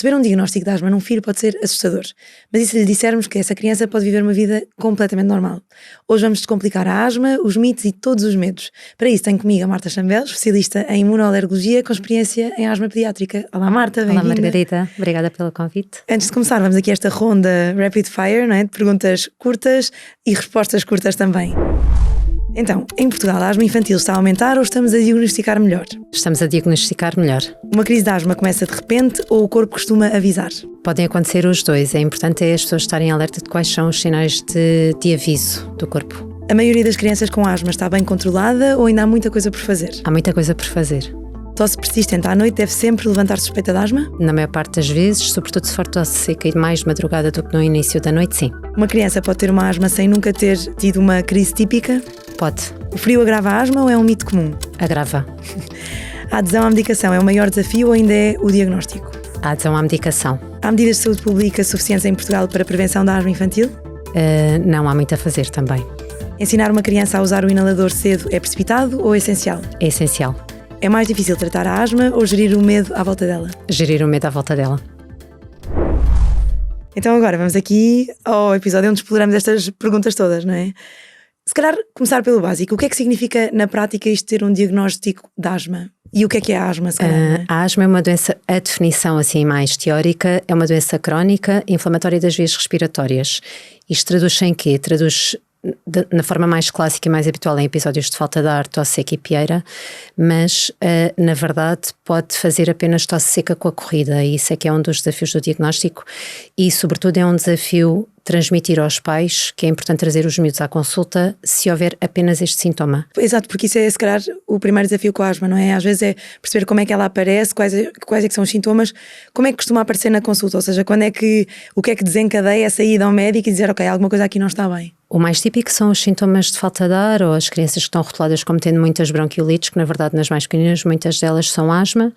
receber um diagnóstico de asma num filho pode ser assustador, mas e se lhe dissermos que essa criança pode viver uma vida completamente normal? Hoje vamos descomplicar a asma, os mitos e todos os medos. Para isso tenho comigo a Marta Chambel, especialista em imunoalergologia com experiência em asma pediátrica. Olá Marta, bem-vinda. Olá Margarida, obrigada pelo convite. Antes de começar, vamos aqui a esta ronda rapid fire, não é? De perguntas curtas e respostas curtas também. Então, em Portugal a asma infantil está a aumentar ou estamos a diagnosticar melhor? Estamos a diagnosticar melhor. Uma crise de asma começa de repente ou o corpo costuma avisar? Podem acontecer os dois, é importante as pessoas estarem alerta de quais são os sinais de aviso do corpo. A maioria das crianças com asma está bem controlada ou ainda há muita coisa por fazer? Há muita coisa por fazer. Tosse persistente à noite deve sempre levantar suspeita de asma? Na maior parte das vezes, sobretudo se for tosse seca e mais de madrugada do que no início da noite, sim. Uma criança pode ter uma asma sem nunca ter tido uma crise típica? Pode. O frio agrava a asma ou é um mito comum? Agrava. A adesão à medicação é o maior desafio ou ainda é o diagnóstico? A adesão à medicação. Há medidas de saúde pública suficientes em Portugal para a prevenção da asma infantil? Não, há muito a fazer também. Ensinar uma criança a usar o inalador cedo é precipitado ou essencial? É essencial. É mais difícil tratar a asma ou gerir o medo à volta dela? Gerir o medo à volta dela. Então agora vamos aqui ao episódio onde exploramos estas perguntas todas, não é? Se calhar começar pelo básico. O que é que significa na prática isto ter um diagnóstico de asma? E o que é a asma, se calhar? A asma é uma doença, a definição assim mais teórica, é uma doença crónica inflamatória das vias respiratórias. Isto traduz-se em quê? Traduz na forma mais clássica e mais habitual em episódios de falta de ar, tosse seca e pieira, mas na verdade pode fazer apenas tosse seca com a corrida, e isso é que é um dos desafios do diagnóstico e sobretudo é um desafio transmitir aos pais que é importante trazer os miúdos à consulta se houver apenas este sintoma. Exato, porque isso é se calhar o primeiro desafio com a asma, não é? Às vezes é perceber como é que ela aparece, quais é que são os sintomas, como é que costuma aparecer na consulta, ou seja, o que é que desencadeia a saída ao médico e dizer, ok, alguma coisa aqui não está bem. O mais típico são os sintomas de falta de ar ou as crianças que estão rotuladas como tendo muitas bronquiolites, que na verdade nas mais pequeninas muitas delas são asma.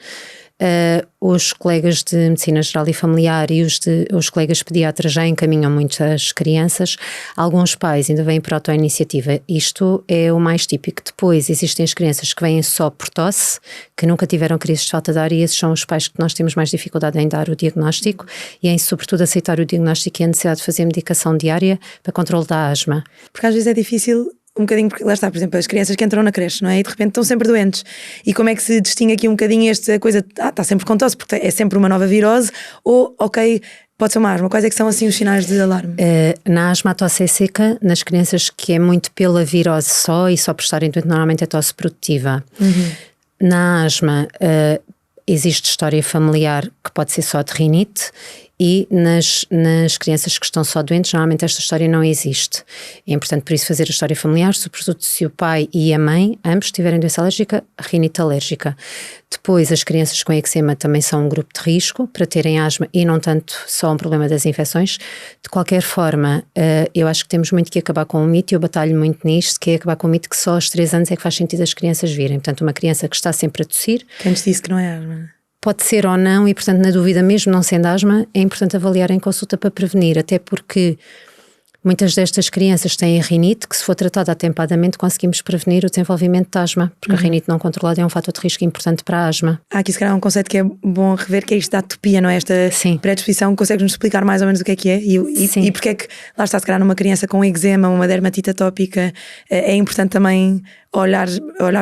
Os colegas de Medicina Geral e Familiar e os colegas pediatras já encaminham muitas crianças. Alguns pais ainda vêm por autoiniciativa. Isto é o mais típico. Depois existem as crianças que vêm só por tosse, que nunca tiveram crises de falta de ar, e esses são os pais que nós temos mais dificuldade em dar o diagnóstico e em sobretudo aceitar o diagnóstico e a necessidade de fazer medicação diária para controle da asma. Porque às vezes é difícil um bocadinho, porque lá está, por exemplo, as crianças que entram na creche, não é? E de repente estão sempre doentes. E como é que se distingue aqui um bocadinho esta coisa, está sempre com tosse, porque é sempre uma nova virose, ou, ok, pode ser uma asma. Quais é que são assim os sinais de alarme? Na asma a tosse é seca, nas crianças que é muito pela virose só e só por estarem doentes, normalmente é tosse produtiva. Na asma existe história familiar que pode ser só de rinite, e nas crianças que estão só doentes, normalmente esta história não existe. É importante por isso fazer a história familiar, sobretudo se o pai e a mãe, ambos tiverem doença alérgica, rinite alérgica. Depois as crianças com eczema também são um grupo de risco para terem asma e não tanto só um problema das infecções. De qualquer forma, eu acho que temos muito que acabar com o mito, e eu batalho muito nisto, que é acabar com o mito que só aos 3 anos é que faz sentido as crianças virem. Portanto, uma criança que está sempre a tossir, Que antes disse que não é asma. Pode ser ou não, e portanto na dúvida, mesmo não sendo asma, é importante avaliar em consulta para prevenir, até porque muitas destas crianças têm rinite, que se for tratada atempadamente conseguimos prevenir o desenvolvimento de asma, porque a rinite não controlada é um fator de risco importante para a asma. Há aqui se calhar um conceito que é bom rever, que é isto da atopia, não é? Esta predisposição, consegues-nos explicar mais ou menos o que é? E porque é que, lá está, se calhar numa criança com eczema, uma dermatite atópica, é importante também olhar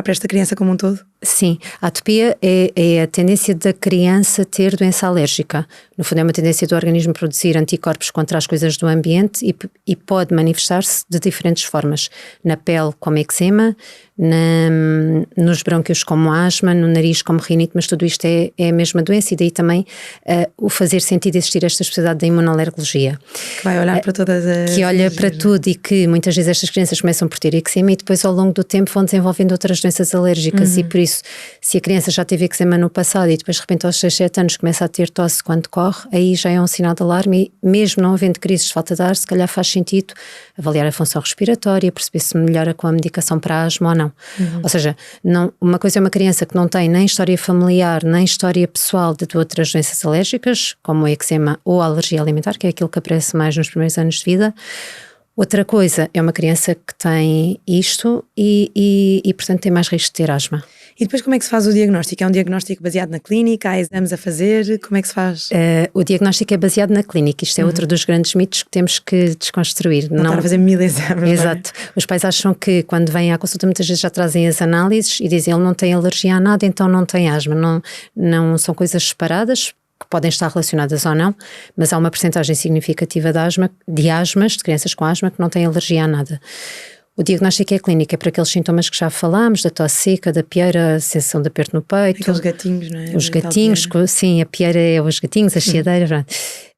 para esta criança como um todo? Sim, a atopia é a tendência da criança ter doença alérgica. No fundo é uma tendência do organismo produzir anticorpos contra as coisas do ambiente e pode manifestar-se de diferentes formas. Na pele como eczema, nos brônquios como asma, no nariz como rinite, mas tudo isto é a mesma doença, e daí também o fazer sentido existir esta especialidade da imunoalergologia. Que vai olhar para todas as... Que olha para tudo, e que muitas vezes estas crianças começam por ter eczema e depois ao longo do tempo vão desenvolvendo outras doenças alérgicas, e por isso, se a criança já teve eczema no passado e depois de repente aos 6, 7 anos começa a ter tosse quando corre, aí já é um sinal de alarme, e mesmo não havendo crises de falta de ar, se calhar faz sentido avaliar a função respiratória, perceber se melhora com a medicação para a asma ou não. Ou seja, uma coisa é uma criança que não tem nem história familiar, nem história pessoal de outras doenças alérgicas, como o eczema ou a alergia alimentar, que é aquilo que aparece mais nos primeiros anos de vida. Outra coisa é uma criança que tem isto e portanto tem mais risco de ter asma. E depois como é que se faz o diagnóstico? É um diagnóstico baseado na clínica? Há exames a fazer? Como é que se faz? O diagnóstico é baseado na clínica. Isto é outro dos grandes mitos que temos que desconstruir. Não estar a fazer 1000 exames. Exato. Não é? Os pais acham que quando vêm à consulta muitas vezes já trazem as análises e dizem ele não tem alergia a nada, então não tem asma. Não são coisas separadas, que podem estar relacionadas ou não, mas há uma percentagem significativa de asmas, de crianças com asma, que não têm alergia a nada. O diagnóstico é clínico, é para aqueles sintomas que já falámos, da tosse seca, da pieira, a sensação de aperto no peito. Aqueles gatinhos, não é? Os gatinhos, sim, a pieira é os gatinhos, as chiadeiras.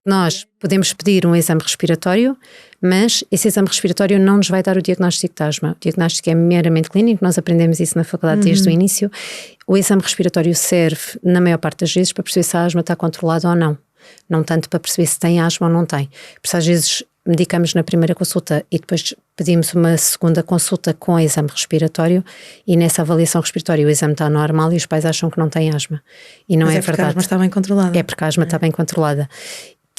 Nós podemos pedir um exame respiratório, mas esse exame respiratório não nos vai dar o diagnóstico de asma. O diagnóstico é meramente clínico, nós aprendemos isso na faculdade desde o início. O exame respiratório serve, na maior parte das vezes, para perceber se a asma está controlada ou não. Não tanto para perceber se tem asma ou não tem. Por isso, às vezes, medicamos na primeira consulta e depois pedimos uma segunda consulta com exame respiratório e nessa avaliação respiratória o exame está normal e os pais acham que não têm asma. E não é verdade. É porque a asma está bem controlada. É porque a asma está bem controlada.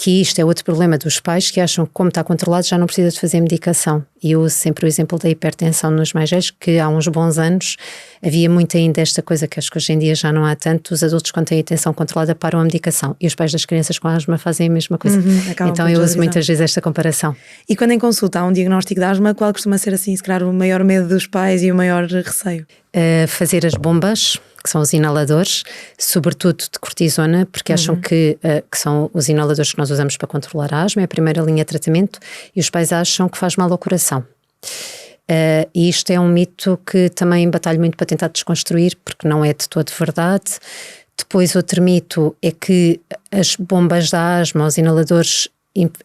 Que isto é outro problema dos pais que acham que como está controlado já não precisa de fazer medicação. E eu uso sempre o exemplo da hipertensão nos mais velhos, que há uns bons anos havia muito ainda esta coisa que acho que hoje em dia já não há tanto, os adultos quando têm a tensão controlada param a medicação e os pais das crianças com asma fazem a mesma coisa. Então eu uso muitas vezes esta comparação. E quando em consulta há um diagnóstico de asma, qual costuma ser assim, se calhar o maior medo dos pais e o maior receio? Fazer as bombas, que são os inaladores, sobretudo de cortisona, porque acham que são os inaladores que nós usamos para controlar a asma, é a primeira linha de tratamento, e os pais acham que faz mal ao coração. E isto é um mito que também batalho muito para tentar desconstruir, porque não é de todo verdade. Depois outro mito é que as bombas da asma, os inaladores,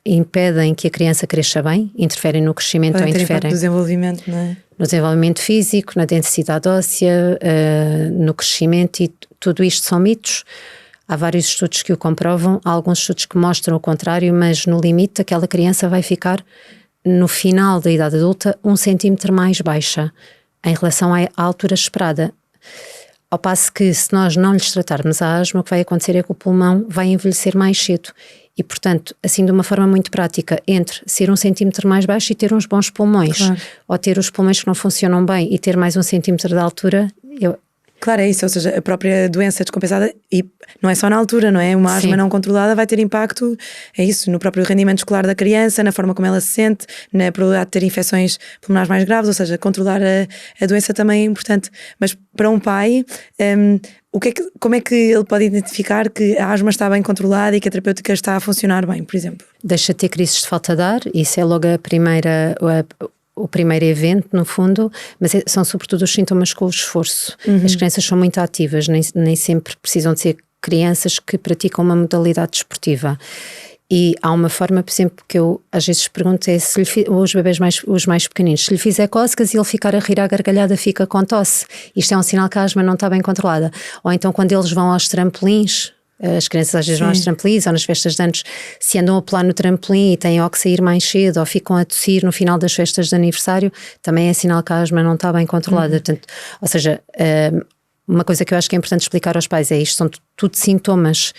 impedem que a criança cresça bem, interferem no crescimento ou interferem no desenvolvimento, não é? No desenvolvimento físico, na densidade óssea, no crescimento, e tudo isto são mitos. Há vários estudos que o comprovam, há alguns estudos que mostram o contrário, mas no limite aquela criança vai ficar no final da idade adulta 1 centímetro mais baixa em relação à altura esperada. Ao passo que se nós não lhes tratarmos a asma, o que vai acontecer é que o pulmão vai envelhecer mais cedo. E, portanto, assim de uma forma muito prática, entre ser 1 centímetro mais baixo e ter uns bons pulmões, claro, ou ter os pulmões que não funcionam bem e ter mais 1 centímetro de altura, Claro, é isso, ou seja, a própria doença descompensada, e não é só na altura, não é? Uma asma não controlada vai ter impacto, é isso, no próprio rendimento escolar da criança, na forma como ela se sente, na probabilidade de ter infecções pulmonares mais graves, ou seja, controlar a doença também é importante. Mas para um pai, como é que ele pode identificar que a asma está bem controlada e que a terapêutica está a funcionar bem, por exemplo? Deixa de ter crises de falta de ar, isso é logo o primeiro evento, no fundo, mas são sobretudo os sintomas com o esforço. As crianças são muito ativas, nem sempre precisam de ser crianças que praticam uma modalidade desportiva. E há uma forma, por exemplo, que eu às vezes pergunto é se os bebês os mais pequeninos, se lhe fizer cócegas e ele ficar a rir à gargalhada, fica com tosse. Isto é um sinal que a asma não está bem controlada. Ou então quando eles vão aos trampolins, as crianças às vezes vão aos trampolins ou nas festas de anos, se andam a pular no trampolim e têm que sair mais cedo ou ficam a tossir no final das festas de aniversário, também é sinal que a asma não está bem controlada. Portanto, ou seja, uma coisa que eu acho que é importante explicar aos pais é isto, são tudo sintomas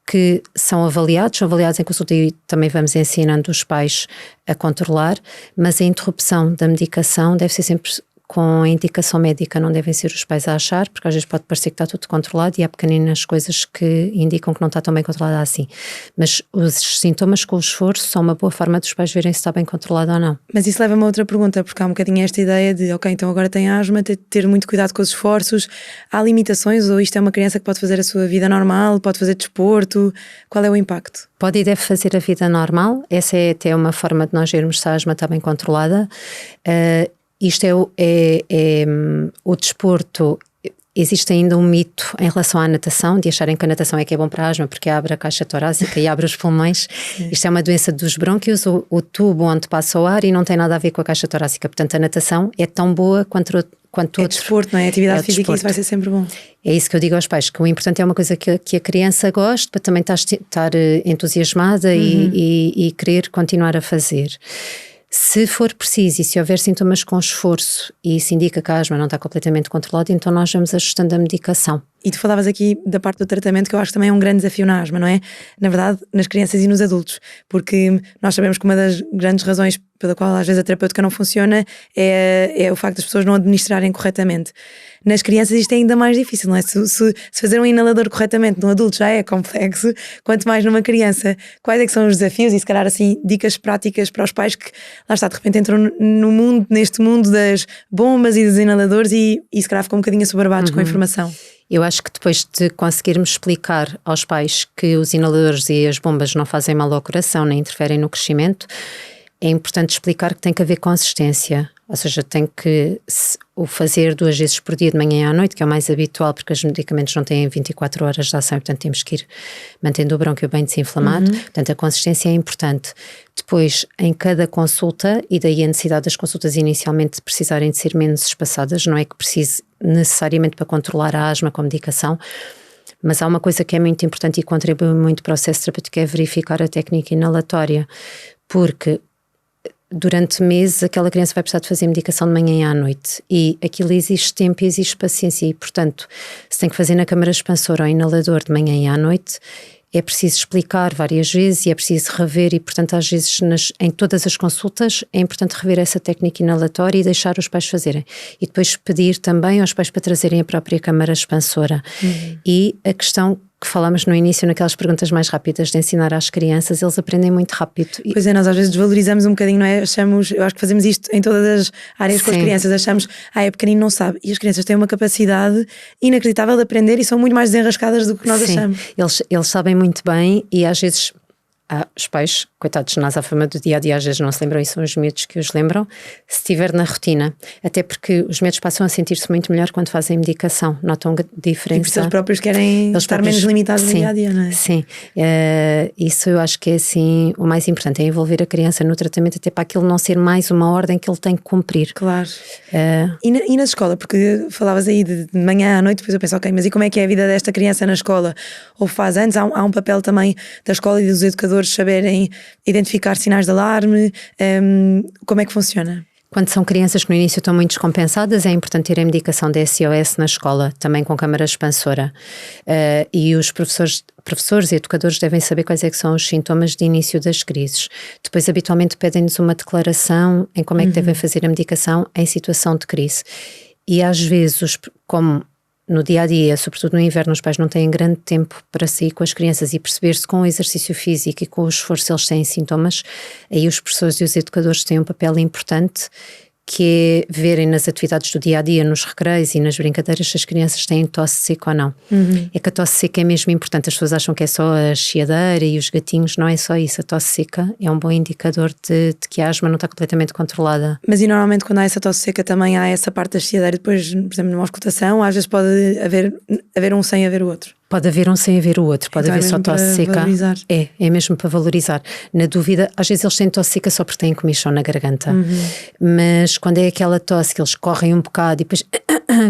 que são avaliados em consulta e também vamos ensinando os pais a controlar, mas a interrupção da medicação deve ser sempre com a indicação médica, não devem ser os pais a achar, porque às vezes pode parecer que está tudo controlado e há pequeninas coisas que indicam que não está tão bem controlada assim. Mas os sintomas com o esforço são uma boa forma dos pais verem se está bem controlado ou não. Mas isso leva-me a outra pergunta, porque há um bocadinho esta ideia de, ok, então agora tem asma, ter muito cuidado com os esforços. Há limitações ou isto é uma criança que pode fazer a sua vida normal, pode fazer desporto? Qual é o impacto? Pode e deve fazer a vida normal, essa é até uma forma de nós vermos se a asma está bem controlada. Isto é o desporto. Existe ainda um mito em relação à natação, de acharem que a natação é que é bom para a asma porque abre a caixa torácica e abre os pulmões. Isto é uma doença dos brônquios, o tubo onde passa o ar, e não tem nada a ver com a caixa torácica. Portanto, a natação é tão boa quanto outro. Desporto, não é? Atividade física, isso vai ser sempre bom. É isso que eu digo aos pais, que o importante é uma coisa que a criança goste, para também estar entusiasmada e querer continuar a fazer. Se for preciso e se houver sintomas com esforço e se indica que a asma não está completamente controlada, então nós vamos ajustando a medicação. E tu falavas aqui da parte do tratamento, que eu acho que também é um grande desafio na asma, não é? Na verdade, nas crianças e nos adultos, porque nós sabemos que uma das grandes razões pela qual às vezes a terapêutica não funciona é o facto das pessoas não administrarem corretamente. Nas crianças isto é ainda mais difícil, não é? Se fazer um inalador corretamente num adulto já é complexo, quanto mais numa criança. Quais é que são os desafios e se calhar assim dicas práticas para os pais que, lá está, de repente entram neste mundo das bombas e dos inaladores e se calhar ficam um bocadinho assoberbados com a informação? Eu acho que depois de conseguirmos explicar aos pais que os inaladores e as bombas não fazem mal ao coração nem interferem no crescimento, é importante explicar que tem que haver consistência, ou seja, tem que o fazer 2 vezes por dia, de manhã e à noite, que é o mais habitual, porque os medicamentos não têm 24 horas de ação, portanto temos que ir mantendo o brônquio bem desinflamado, portanto a consistência é importante. Depois, em cada consulta, e daí a necessidade das consultas inicialmente precisarem de ser menos espaçadas, não é que precise necessariamente para controlar a asma com medicação, mas há uma coisa que é muito importante e contribui muito para o processo terapêutico, é verificar a técnica inalatória, porque durante meses aquela criança vai precisar de fazer medicação de manhã e à noite e aquilo exige tempo e exige paciência e, portanto, se tem que fazer na câmara expansora ou inalador de manhã e à noite, é preciso explicar várias vezes e é preciso rever e, portanto, às vezes em todas as consultas é importante rever essa técnica inalatória e deixar os pais fazerem. E depois pedir também aos pais para trazerem a própria câmara expansora. E a questão que falámos no início, naquelas perguntas mais rápidas de ensinar às crianças, eles aprendem muito rápido. Pois é, nós às vezes desvalorizamos um bocadinho, não é? Eu acho que fazemos isto em todas as áreas com as crianças, achamos, é pequenino, não sabe. E as crianças têm uma capacidade inacreditável de aprender e são muito mais desenrascadas do que nós achamos. Eles sabem muito bem e às vezes os pais, coitados, na azáfama do dia-a-dia, às vezes não se lembram e são os miúdos que os lembram, se estiver na rotina. Até porque os miúdos passam a sentir-se muito melhor quando fazem medicação, notam diferença. E porque eles próprios querem estar menos limitados no dia-a-dia, não é? Sim, isso eu acho que é assim o mais importante, é envolver a criança no tratamento até para aquilo não ser mais uma ordem que ele tem que cumprir. Claro. E na escola, porque falavas aí de manhã à noite, depois eu penso, ok, mas e como é que é a vida desta criança na escola? Ou faz antes? Há um papel também da escola e dos educadores saberem identificar sinais de alarme, como é que funciona? Quando são crianças que no início estão muito descompensadas, é importante terem medicação de SOS na escola, também com câmara expansora. E os professores e educadores devem saber quais é que são os sintomas de início das crises. Depois, habitualmente, pedem-nos uma declaração em como é que devem fazer a medicação em situação de crise. E às vezes, como no dia-a-dia, sobretudo no inverno, os pais não têm grande tempo para sair com as crianças e perceber-se com o exercício físico e com o esforço eles têm sintomas, aí os professores e os educadores têm um papel importante, que é verem nas atividades do dia-a-dia, nos recreios e nas brincadeiras, se as crianças têm tosse seca ou não. É que a tosse seca é mesmo importante. As pessoas acham que é só a chiadeira e os gatinhos, não é só isso. A tosse seca é um bom indicador de que a asma não está completamente controlada. Mas e normalmente quando há essa tosse seca também há essa parte da chiadeira, depois, por exemplo, numa auscultação, às vezes pode haver um sem haver o outro. Pode haver um sem haver o outro, pode então haver só tosse seca. Valorizar. É mesmo para valorizar. Na dúvida, às vezes eles têm tosse seca só porque têm comichão na garganta. Mas quando é aquela tosse que eles correm um bocado e depois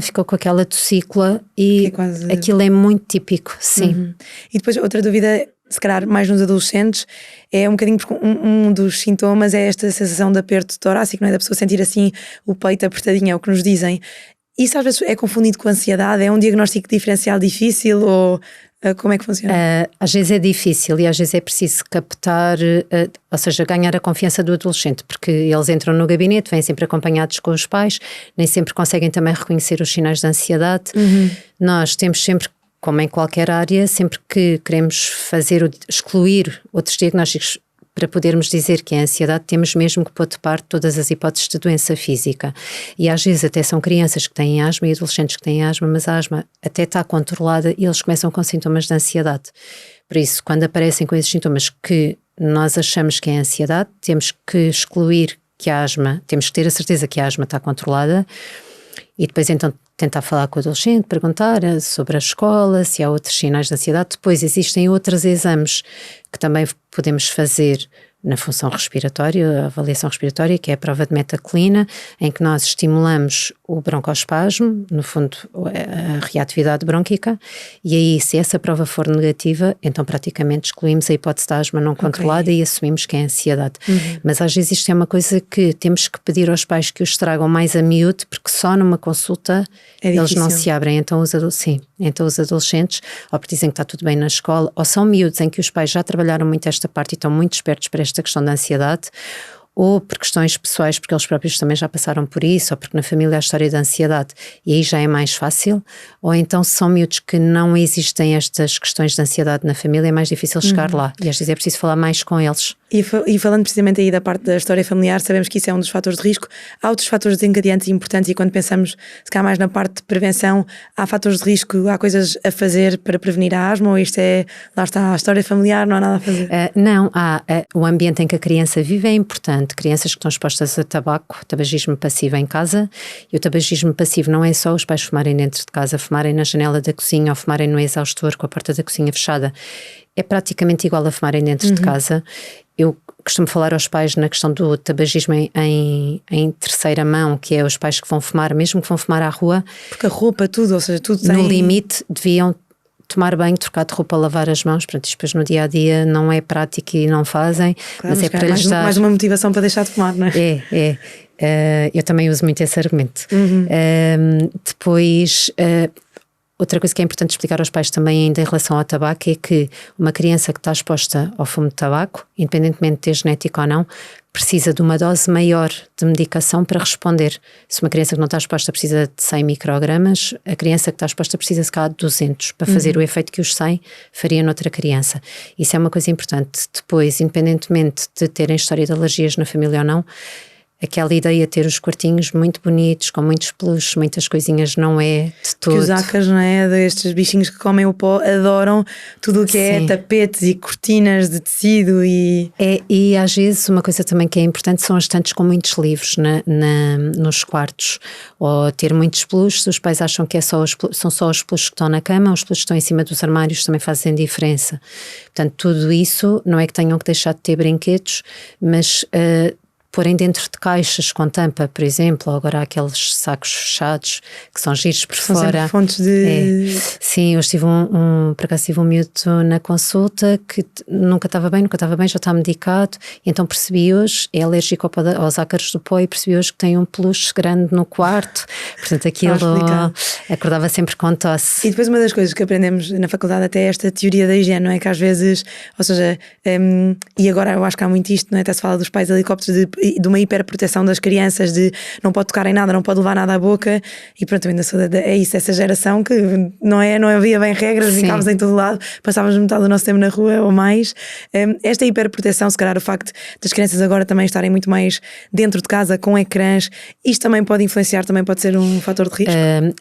ficam com aquela tossícula e aquilo é muito típico, sim. E depois outra dúvida, se calhar mais nos adolescentes, é um bocadinho porque um dos sintomas é esta sensação de aperto torácico, não é? Da pessoa sentir assim o peito apertadinho, é o que nos dizem. Isso às vezes é confundido com ansiedade? É um diagnóstico diferencial difícil ou como é que funciona? Às vezes é difícil e às vezes é preciso captar, ou seja, ganhar a confiança do adolescente, porque eles entram no gabinete, vêm sempre acompanhados com os pais, nem sempre conseguem também reconhecer os sinais de ansiedade. Nós temos sempre, como em qualquer área, sempre que queremos excluir outros diagnósticos para podermos dizer que é ansiedade, temos mesmo que pôr de parte todas as hipóteses de doença física. E às vezes até são crianças que têm asma e adolescentes que têm asma, mas a asma até está controlada e eles começam com sintomas de ansiedade. Por isso, quando aparecem com esses sintomas que nós achamos que é ansiedade, temos que excluir que a asma, temos que ter a certeza que a asma está controlada e depois então tentar falar com o adolescente, perguntar sobre a escola, se há outros sinais de ansiedade. Depois existem outros exames que também podemos fazer na função respiratória, a avaliação respiratória, que é a prova de metaclina, em que nós estimulamos o broncoespasmo, no fundo a reatividade brônquica, e aí se essa prova for negativa, então praticamente excluímos a hipótese da asma não controlada e assumimos que é ansiedade. Mas às vezes isto é uma coisa que temos que pedir aos pais que os tragam mais a miúdo, porque só numa consulta eles não se abrem, então os adultos, sim, Então os adolescentes ou porque dizem que está tudo bem na escola, ou são miúdos em que os pais já trabalharam muito esta parte e estão muito espertos para esta questão da ansiedade, ou por questões pessoais, porque eles próprios também já passaram por isso, ou porque na família há a história da ansiedade e aí já é mais fácil, ou então se são miúdos que não existem estas questões de ansiedade na família, é mais difícil chegar lá, e às vezes é preciso falar mais com eles. E falando precisamente aí da parte da história familiar, sabemos que isso é um dos fatores de risco. Há outros fatores desencadeantes importantes e quando pensamos, se calhar mais na parte de prevenção, há fatores de risco, há coisas a fazer para prevenir a asma, ou isto é, lá está, a história familiar, não há nada a fazer? Não, o ambiente em que a criança vive é importante. Crianças que estão expostas a tabaco, tabagismo passivo em casa, e o tabagismo passivo não é só os pais fumarem dentro de casa, fumarem na janela da cozinha ou fumarem no exaustor com a porta da cozinha fechada. É praticamente igual a fumarem dentro de casa. Eu costumo falar aos pais na questão do tabagismo em terceira mão, que é os pais que vão fumar, mesmo que vão fumar à rua. Porque a roupa, tudo, ou seja, tudo no limite, deviam tomar banho, trocar de roupa, lavar as mãos. Portanto, isto depois no dia a dia não é prático e não fazem, claro, mas é para lhes dar mais uma motivação para deixar de fumar, não é? Eu também uso muito esse argumento. Depois, outra coisa que é importante explicar aos pais também ainda em relação ao tabaco é que uma criança que está exposta ao fumo de tabaco, independentemente de ter genético ou não, precisa de uma dose maior de medicação para responder. Se uma criança que não está exposta precisa de 100 microgramas, a criança que está exposta precisa se calhar de 200 para fazer o efeito que os 100 faria noutra criança. Isso é uma coisa importante. Depois, independentemente de terem história de alergias na família ou não, aquela ideia de ter os quartinhos muito bonitos, com muitos peluches, muitas coisinhas, não é de todo. Que os acas, não é? Destes bichinhos que comem o pó, adoram tudo o que é tapetes e cortinas de tecido e às vezes uma coisa também que é importante são as estantes com muitos livros nos quartos, ou ter muitos peluches. Os pais acham que são só os peluches que estão na cama, os peluches que estão em cima dos armários também fazem diferença. Portanto, tudo isso não é que tenham que deixar de ter brinquedos, mas porem dentro de caixas com tampa, por exemplo, ou agora há aqueles sacos fechados que são giros por são fora. Fontes de... Sim, eu estive por acaso tive um miúdo na consulta que nunca estava bem, já está medicado, e então percebi hoje, é alérgico aos ácaros do pó, e percebi hoje que tem um peluche grande no quarto, portanto aquilo acordava sempre com tosse. E depois uma das coisas que aprendemos na faculdade até é esta teoria da higiene, não é? Que às vezes, ou seja, e agora eu acho que há muito isto, não é? Até se fala dos pais helicópteros de uma hiperproteção das crianças, de não pode tocar em nada, não pode levar nada à boca, e pronto, eu ainda sou é isso, essa geração que não havia bem regras, ficávamos em todo lado, passávamos metade do nosso tempo na rua ou mais. Esta hiperproteção, se calhar o facto das crianças agora também estarem muito mais dentro de casa com ecrãs, isto também pode influenciar, também pode ser um fator de risco?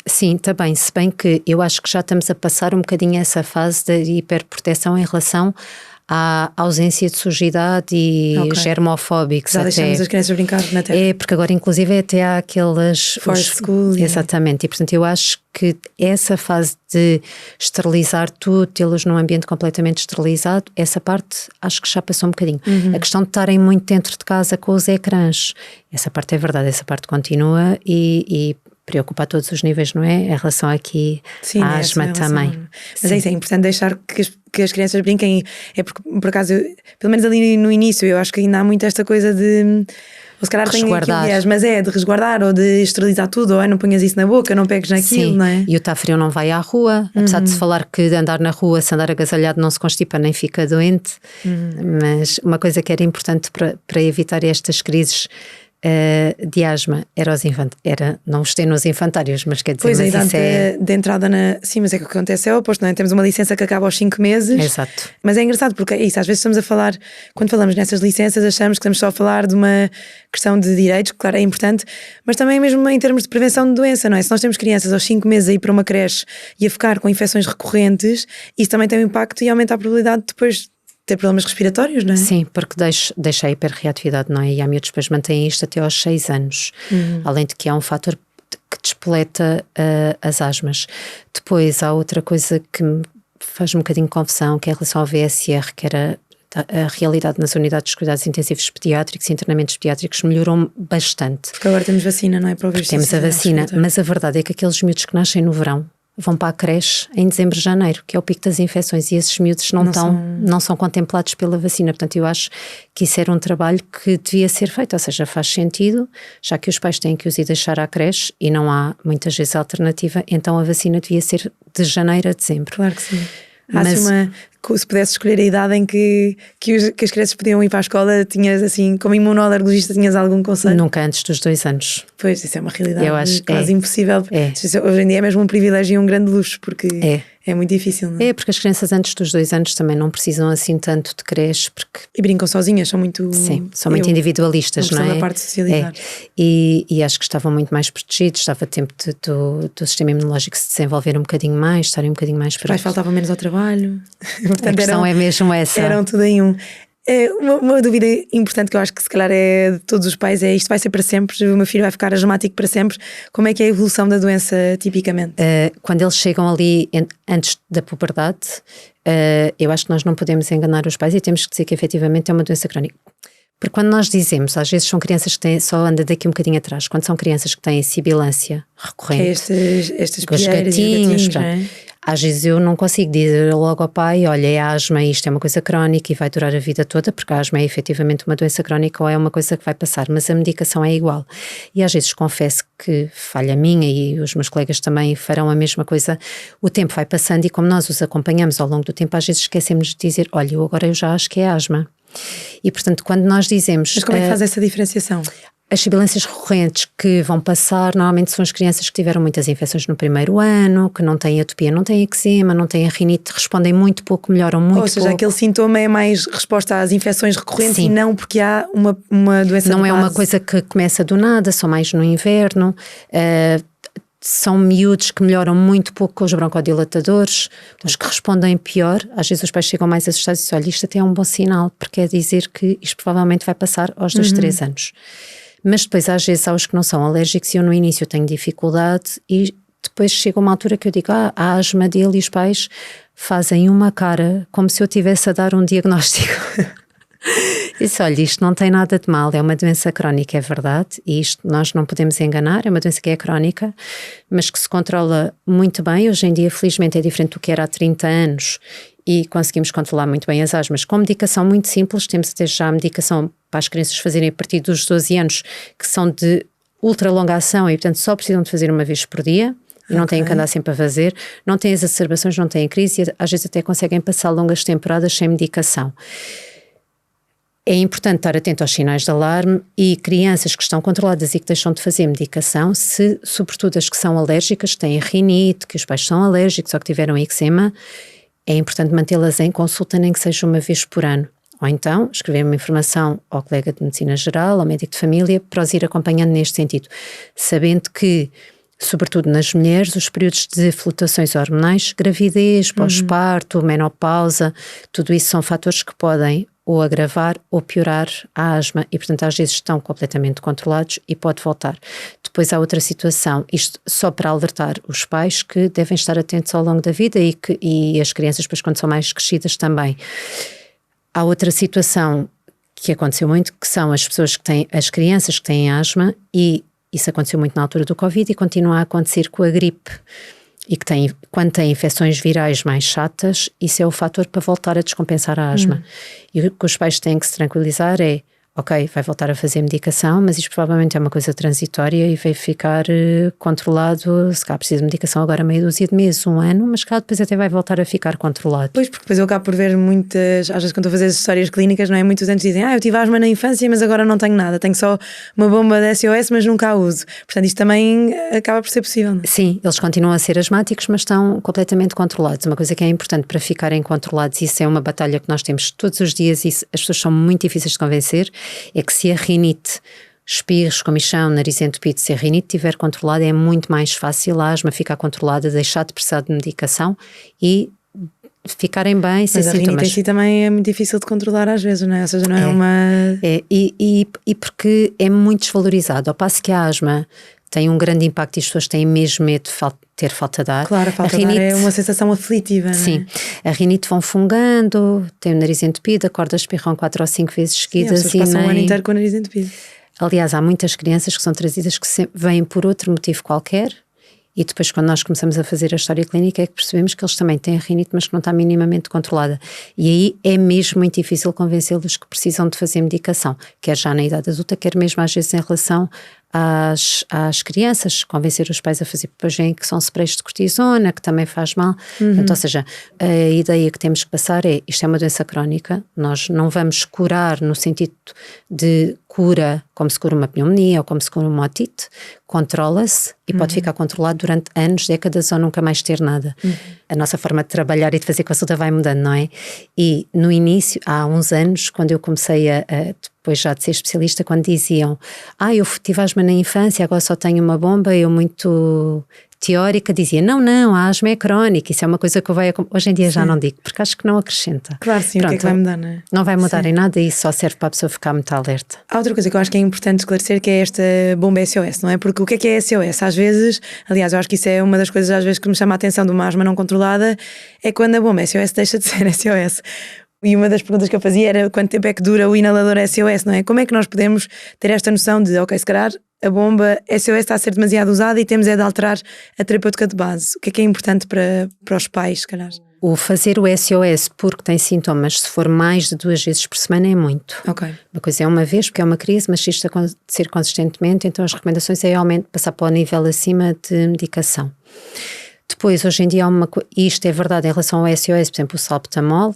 Sim, também, se bem que eu acho que já estamos a passar um bocadinho essa fase da hiperproteção em relação à ausência de sujidade e germofóbicos. Já deixamos as crianças brincar na terra. Porque agora inclusive até há aqueles... Forest school. Exatamente, e portanto eu acho que essa fase de esterilizar tudo, tê-los num ambiente completamente esterilizado, essa parte acho que já passou um bocadinho. A questão de estarem muito dentro de casa com os ecrãs, essa parte é verdade, essa parte continua e preocupa a todos os níveis, não é? Em relação aqui à asma também. Mas é isso, é importante deixar que as crianças brinquem, é porque por acaso, pelo menos ali no início, eu acho que ainda há muito esta coisa de... Ou se calhar tenho aqui ideas, mas é de resguardar ou de esterilizar tudo, ou não ponhas isso na boca, não pegues naquilo, não é? E o está frio não vai à rua, apesar de se falar que de andar na rua, se andar agasalhado não se constipa nem fica doente, mas uma coisa que era importante para evitar estas crises de asma era não os ter nos infantários, mas quer dizer, pois mas a isso idade de entrada sim, mas é que o que acontece é o oposto, não é? Temos uma licença que acaba aos 5 meses. Exato. Mas é engraçado porque é isso, às vezes estamos a falar, quando falamos nessas licenças, achamos que estamos só a falar de uma questão de direitos, que claro é importante, mas também mesmo em termos de prevenção de doença, não é? Se nós temos crianças aos 5 meses a ir para uma creche e a ficar com infecções recorrentes, isso também tem um impacto e aumenta a probabilidade de depois ter problemas respiratórios, não é? Sim, porque deixa a hiperreatividade, não é? E há miúdos que depois mantêm isto até aos 6 anos. Além de que há um fator que despoleta as asmas. Depois há outra coisa que me faz um bocadinho de confusão, que é em relação ao VSR, que era a realidade nas unidades de cuidados intensivos pediátricos e internamentos pediátricos melhorou bastante. Porque agora temos vacina, não é? Para o vírus. Temos a vacina, mas a verdade é que aqueles miúdos que nascem no verão, vão para a creche em dezembro, janeiro, que é o pico das infecções, e esses miúdos não são contemplados pela vacina. Portanto, eu acho que isso era um trabalho que devia ser feito, ou seja, faz sentido, já que os pais têm que os ir deixar à creche e não há muitas vezes alternativa, então a vacina devia ser de janeiro a dezembro. Claro que sim. Se pudesse escolher a idade em que as crianças podiam ir para a escola, tinhas assim, como imunoalergologista, tinhas algum conselho? Nunca antes dos 2 anos. Pois, isso é uma realidade eu acho, quase impossível. Hoje em dia é mesmo um privilégio e um grande luxo, porque é muito difícil, não é? Porque as crianças antes dos 2 anos também não precisam assim tanto de creche, porque... E brincam sozinhas, são muito... Sim, são muito individualistas, não é? Da parte de socializar. E acho que estavam muito mais protegidos, estava tempo do sistema imunológico se desenvolver um bocadinho mais, estarem um bocadinho mais... Os pais faltavam menos ao trabalho. Portanto, a questão é mesmo essa. Eram tudo em um. Uma dúvida importante que eu acho que se calhar é de todos os pais é: isto vai ser para sempre? O meu filho vai ficar asmático para sempre? Como é que é a evolução da doença tipicamente? Quando eles chegam ali antes da puberdade, eu acho que nós não podemos enganar os pais e temos que dizer que efetivamente é uma doença crónica. Porque quando nós dizemos, às vezes são crianças que têm, só anda daqui um bocadinho atrás, quando são crianças que têm sibilância recorrente, estas com os gatinhos, não é? Às vezes eu não consigo dizer logo ao pai: olha, é asma, isto é uma coisa crónica e vai durar a vida toda, porque a asma é efetivamente uma doença crónica ou é uma coisa que vai passar, mas a medicação é igual. E às vezes confesso que falha minha, e os meus colegas também farão a mesma coisa, o tempo vai passando e como nós os acompanhamos ao longo do tempo, às vezes esquecemos de dizer: olha, eu já acho que é asma. E portanto, quando nós dizemos... Mas como é que faz essa diferenciação? As sibilâncias recorrentes que vão passar normalmente são as crianças que tiveram muitas infecções no primeiro ano, que não têm atopia, não têm eczema, não têm rinite, respondem muito pouco, melhoram muito pouco. Ou seja, aquele sintoma é mais resposta às infecções recorrentes. Sim. E não porque há uma doença não de é base. Uma coisa que começa do nada, só mais no inverno. São miúdos que melhoram muito pouco com os broncodilatadores, os que respondem pior. Às vezes os pais chegam mais assustados e dizem: olha, isto até é um bom sinal, porque quer dizer que isto provavelmente vai passar aos 2, 3 anos. Mas depois às vezes há os que não são alérgicos e eu no início tenho dificuldade e depois chega uma altura que eu digo: a asma dele, e os pais fazem uma cara como se eu estivesse a dar um diagnóstico. Disse: olha, isto não tem nada de mal, é uma doença crónica, é verdade, e isto nós não podemos enganar, é uma doença que é crónica, mas que se controla muito bem. Hoje em dia, felizmente, é diferente do que era há 30 anos e conseguimos controlar muito bem as asmas com medicação muito simples. Temos até já a medicação para as crianças fazerem a partir dos 12 anos, que são de ultra longa ação e, portanto, só precisam de fazer uma vez por dia. E não têm que andar sempre a fazer, não têm as exacerbações, não têm crise, e às vezes até conseguem passar longas temporadas sem medicação. É importante estar atento aos sinais de alarme, e crianças que estão controladas e que deixam de fazer medicação, sobretudo as que são alérgicas, que têm rinite, que os pais são alérgicos ou que tiveram eczema, é importante mantê-las em consulta, nem que seja uma vez por ano. Ou então escrever uma informação ao colega de medicina geral, ao médico de família, para os ir acompanhando neste sentido, sabendo que, sobretudo nas mulheres, os períodos de flutuações hormonais, gravidez, pós-parto, menopausa, tudo isso são fatores que podem ou agravar ou piorar a asma e, portanto, às vezes estão completamente controlados e pode voltar. Depois há outra situação, isto só para alertar os pais que devem estar atentos ao longo da vida e as crianças depois quando são mais crescidas também. Há outra situação que aconteceu muito, que são as crianças que têm asma, e isso aconteceu muito na altura do Covid e continua a acontecer com a gripe. E que quando têm infecções virais mais chatas, isso é o fator para voltar a descompensar a asma. E o que os pais têm que se tranquilizar é: ok, vai voltar a fazer medicação, mas isto provavelmente é uma coisa transitória e vai ficar controlado. Se cá precisa de medicação agora meia dúzia de meses, 1 ano, mas cá depois até vai voltar a ficar controlado. Pois, porque depois eu acabo por ver muitas, às vezes quando estou a fazer as histórias clínicas, não é? Muitos anos dizem: eu tive asma na infância, mas agora não tenho nada, tenho só uma bomba de SOS, mas nunca a uso. Portanto, isto também acaba por ser possível, não é? Sim, eles continuam a ser asmáticos, mas estão completamente controlados. Uma coisa que é importante para ficarem controlados, isso é uma batalha que nós temos todos os dias, e as pessoas são muito difíceis de convencer, é que se a rinite, espirros, comichão, nariz entupido, se a rinite estiver controlada, é muito mais fácil a asma ficar controlada, deixar de precisar de medicação e ficarem bem sem sintomas. Mas a rinite em si também é muito difícil de controlar às vezes, não é? Ou seja, não é uma... E porque é muito desvalorizado, ao passo que a asma tem um grande impacto e as pessoas têm mesmo medo de ter falta de ar. Claro, a falta de ar é uma sensação aflitiva, não é? Sim, a rinite vão fungando, tem o nariz entupido, acorda, espirram 4 ou 5 vezes seguidas. Sim, passam o ano inteiro com o nariz entupido. Aliás, há muitas crianças que são trazidas que vêm por outro motivo qualquer E depois, quando nós começamos a fazer a história clínica, é que percebemos que eles também têm a rinite, mas que não está minimamente controlada. E aí é mesmo muito difícil convencê-los que precisam de fazer medicação, quer já na idade adulta, quer mesmo às vezes em relação às crianças, convencer os pais a fazer, depois veem que são sprays de cortisona, que também faz mal. Portanto, ou seja, a ideia que temos que passar é, isto é uma doença crónica, nós não vamos curar no sentido de cura, como se cura uma pneumonia ou como se cura uma otite, controla-se e pode ficar controlado durante anos, décadas ou nunca mais ter nada. A nossa forma de trabalhar e de fazer consulta vai mudando, não é? E no início, há uns anos, quando eu comecei depois já de ser especialista, quando diziam eu tive asma na infância, agora só tenho uma bomba, eu muito teórica dizia, não, a asma é crónica, isso é uma coisa que hoje em dia já não digo, porque acho que não acrescenta. Claro, sim. Pronto, o que é que vai mudar, não é? Não vai mudar em nada e isso só serve para a pessoa ficar muito alerta. Há outra coisa que eu acho que é importante esclarecer, que é esta bomba SOS, não é? Porque o que é SOS? Às vezes, aliás, eu acho que isso é uma das coisas às vezes que me chama a atenção de uma asma não controlada, é quando a bomba SOS deixa de ser SOS. E uma das perguntas que eu fazia era quanto tempo é que dura o inalador SOS, não é? Como é que nós podemos ter esta noção de, ok, se calhar a bomba SOS está a ser demasiado usada e temos de alterar a terapêutica de base. O que é importante para os pais, se calhar? O fazer o SOS porque tem sintomas, se for mais de 2 vezes por semana, é muito. Ok. Uma coisa é uma vez, porque é uma crise, mas se isto acontecer consistentemente, então as recomendações é realmente passar para o nível acima de medicação. Depois, hoje em dia, isto é verdade em relação ao SOS, por exemplo, o salbutamol,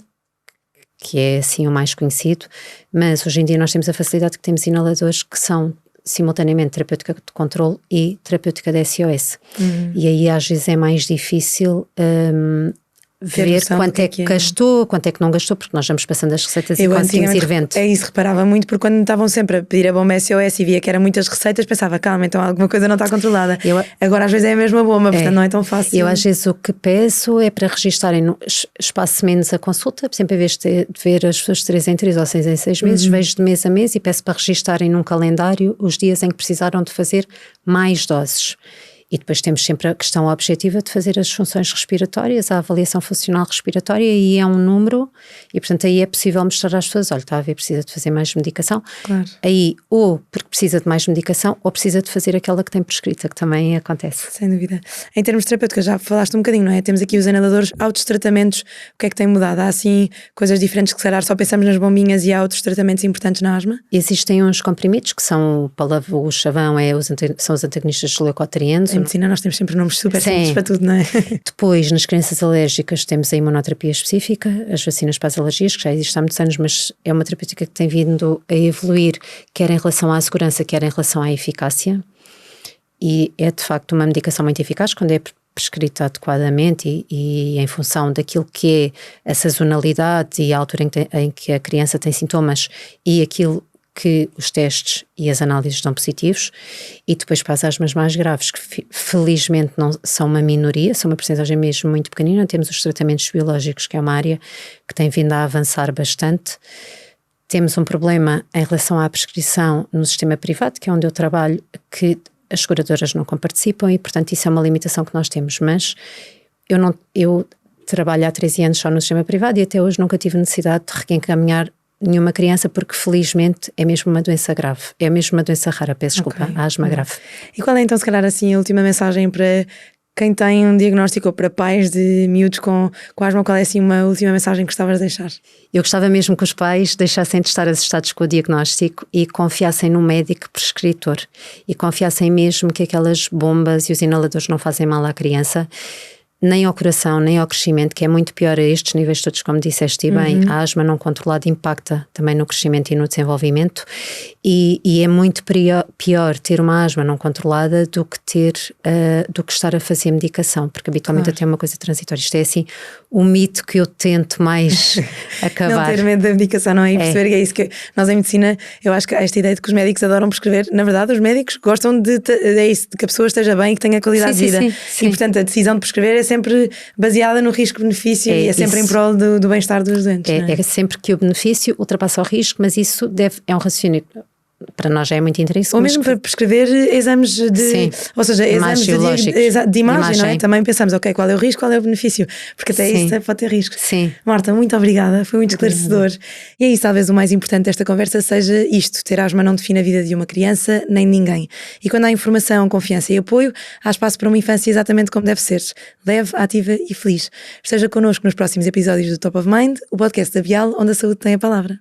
que é assim o mais conhecido, mas hoje em dia nós temos a facilidade que temos inaladores que são simultaneamente terapêutica de controle e terapêutica de SOS. E aí às vezes é mais difícil ver quanto é que gastou, quanto é que não gastou, porque nós vamos passando as receitas e conseguimos ir vendo. É isso, reparava muito, porque quando estavam sempre a pedir a bomba SOS e via que eram muitas receitas, pensava, calma, então alguma coisa não está controlada. Agora às vezes é a mesma bomba, portanto não é tão fácil. Eu às vezes o que peço é para registarem no espaço menos a consulta, sempre em vez de ver as pessoas de 3 em 3 ou 6 em 6 meses, vejo de mês a mês e peço para registarem num calendário os dias em que precisaram de fazer mais doses. E depois temos sempre a questão objetiva de fazer as funções respiratórias, a avaliação funcional respiratória, e é um número, e portanto aí é possível mostrar às pessoas, olha, está a ver, precisa de fazer mais medicação. Claro. Aí ou porque precisa de mais medicação, ou precisa de fazer aquela que tem prescrita, que também acontece. Sem dúvida. Em termos terapêuticos, já falaste um bocadinho, não é? Temos aqui os inaladores, há outros tratamentos, o que é que tem mudado? Há assim coisas diferentes que se calhar só pensamos nas bombinhas e há outros tratamentos importantes na asma? Existem uns comprimidos que são, o chavão são os antagonistas dos leucotrienos. Em medicina nós temos sempre nomes super simples para tudo, não é? Depois, nas crianças alérgicas, temos a imunoterapia específica, as vacinas para as alergias, que já existe há muitos anos, mas é uma terapêutica que tem vindo a evoluir, quer em relação à segurança, quer em relação à eficácia. E é de facto uma medicação muito eficaz quando é prescrita adequadamente e em função daquilo que é a sazonalidade e a altura em que a criança tem sintomas e aquilo que os testes e as análises dão positivos. E depois para as asmas mais graves, que felizmente não são uma minoria, são uma percentagem mesmo muito pequenina, temos os tratamentos biológicos, que é uma área que tem vindo a avançar bastante. Temos um problema em relação à prescrição no sistema privado, que é onde eu trabalho, que as seguradoras não comparticipam e portanto isso é uma limitação que nós temos, mas eu trabalho há 13 anos só no sistema privado e até hoje nunca tive necessidade de reencaminhar nenhuma criança, porque felizmente é mesmo uma doença grave, é mesmo uma doença rara, peço desculpa, a asma grave. E qual é então, se calhar assim, a última mensagem para quem tem um diagnóstico, ou para pais de miúdos com asma, qual é assim uma última mensagem que gostavas de deixar? Eu gostava mesmo que os pais deixassem de estar assustados com o diagnóstico e confiassem no médico prescritor e confiassem mesmo que aquelas bombas e os inaladores não fazem mal à criança, nem ao coração, nem ao crescimento, que é muito pior a estes níveis todos, como disseste bem. A asma não controlada impacta também no crescimento e no desenvolvimento e é muito pior ter uma asma não controlada do que estar a fazer medicação, porque habitualmente até é uma coisa transitória. Isto é assim, o mito que eu tento mais acabar. Não ter medo da medicação, não é? E perceber que é isso que nós em medicina, eu acho que há esta ideia de que os médicos adoram prescrever. Na verdade, os médicos gostam de que a pessoa esteja bem e que tenha qualidade de vida. Sim. E portanto a decisão de prescrever é sempre baseada no risco-benefício e é sempre em prol do bem-estar dos doentes. É sempre que o benefício ultrapassa o risco, mas isso é um raciocínio. para nós já é muito intrínseco. Ou mesmo para prescrever exames Sim. ou seja, exames de imagem, não é? Também pensamos, ok, qual é o risco, qual é o benefício, porque até Sim. isso pode ter risco. Sim. Marta, muito obrigada, foi muito esclarecedor. E é isso, talvez o mais importante desta conversa seja isto: ter asma não define a vida de uma criança nem de ninguém. E quando há informação, confiança e apoio, há espaço para uma infância exatamente como deve ser: leve, ativa e feliz. Esteja connosco nos próximos episódios do Top of Mind, o podcast da Bial, onde a saúde tem a palavra.